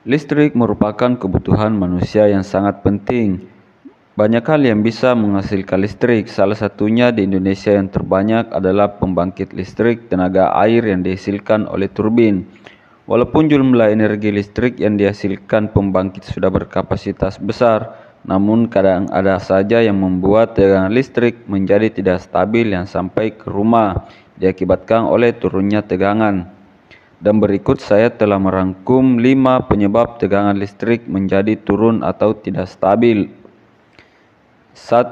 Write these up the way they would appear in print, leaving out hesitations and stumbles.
Listrik merupakan kebutuhan manusia yang sangat penting. Banyak hal yang bisa menghasilkan listrik, salah satunya di Indonesia yang terbanyak adalah pembangkit listrik tenaga air yang dihasilkan oleh turbin. Walaupun jumlah energi listrik yang dihasilkan pembangkit sudah berkapasitas besar, namun kadang ada saja yang membuat tegangan listrik menjadi tidak stabil yang sampai ke rumah, diakibatkan oleh turunnya tegangan. Dan berikut saya telah merangkum 5 penyebab tegangan listrik menjadi turun atau tidak stabil. 1.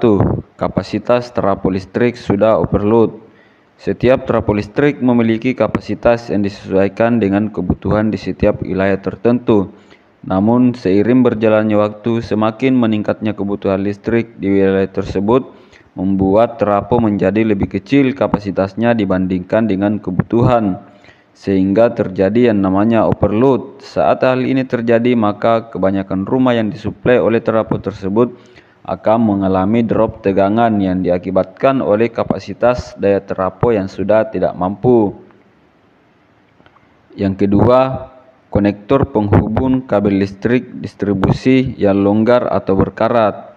Kapasitas trafo listrik sudah overload. Setiap trafo listrik memiliki kapasitas yang disesuaikan dengan kebutuhan di setiap wilayah tertentu. Namun, seiring berjalannya waktu, semakin meningkatnya kebutuhan listrik di wilayah tersebut, membuat trafo menjadi lebih kecil kapasitasnya dibandingkan dengan kebutuhan, sehingga terjadi yang namanya overload. Saat hal ini terjadi, maka kebanyakan rumah yang disuplai oleh trafo tersebut akan mengalami drop tegangan yang diakibatkan oleh kapasitas daya trafo yang sudah tidak mampu. Yang kedua, konektor penghubung kabel listrik distribusi yang longgar atau berkarat.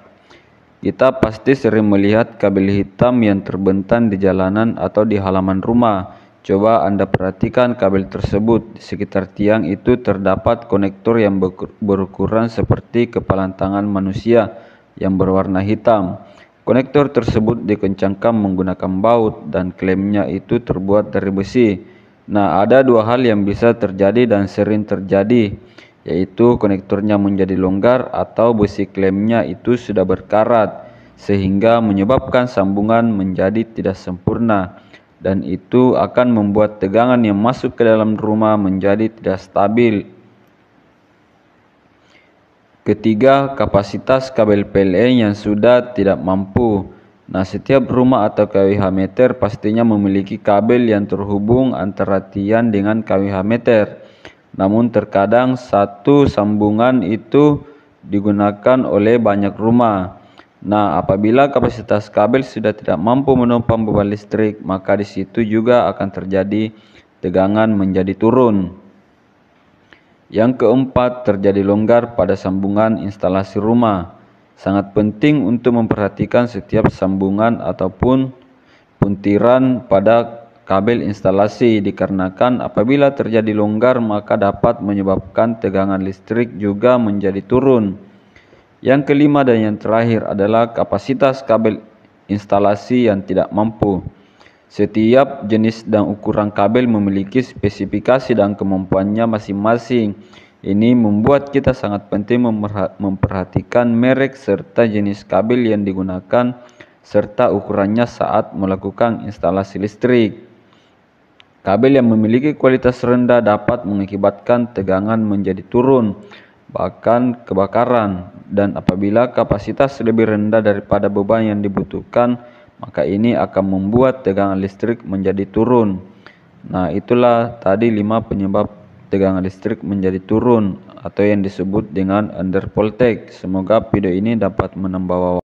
Kita pasti sering melihat kabel hitam yang terbentang di jalanan atau di halaman rumah. Coba Anda perhatikan kabel tersebut. Di sekitar tiang itu terdapat konektor yang berukuran seperti kepala tangan manusia yang berwarna hitam. Konektor tersebut dikencangkan menggunakan baut dan klemnya itu terbuat dari besi. Nah, ada dua hal yang bisa terjadi dan sering terjadi, yaitu konektornya menjadi longgar atau besi klemnya itu sudah berkarat, sehingga menyebabkan sambungan menjadi tidak sempurna, dan itu akan membuat tegangan yang masuk ke dalam rumah menjadi tidak stabil. Ketiga, kapasitas kabel PLN yang sudah tidak mampu. Nah, setiap rumah atau kWh meter pastinya memiliki kabel yang terhubung antara tiang dengan kWh meter. Namun terkadang satu sambungan itu digunakan oleh banyak rumah. Nah, apabila kapasitas kabel sudah tidak mampu menopang beban listrik, maka di situ juga akan terjadi tegangan menjadi turun. Yang keempat, terjadi longgar pada sambungan instalasi rumah. Sangat penting untuk memperhatikan setiap sambungan ataupun puntiran pada kabel instalasi, dikarenakan apabila terjadi longgar maka dapat menyebabkan tegangan listrik juga menjadi turun. Yang kelima dan yang terakhir adalah kapasitas kabel instalasi yang tidak mampu. Setiap jenis dan ukuran kabel memiliki spesifikasi dan kemampuannya masing-masing. Ini membuat kita sangat penting memperhatikan merek serta jenis kabel yang digunakan serta ukurannya saat melakukan instalasi listrik. Kabel yang memiliki kualitas rendah dapat mengakibatkan tegangan menjadi turun, bahkan kebakaran, dan apabila kapasitas lebih rendah daripada beban yang dibutuhkan, maka ini akan membuat tegangan listrik menjadi turun. Nah, itulah tadi 5 penyebab tegangan listrik menjadi turun atau yang disebut dengan under voltage. Semoga video ini dapat menambah wawasan.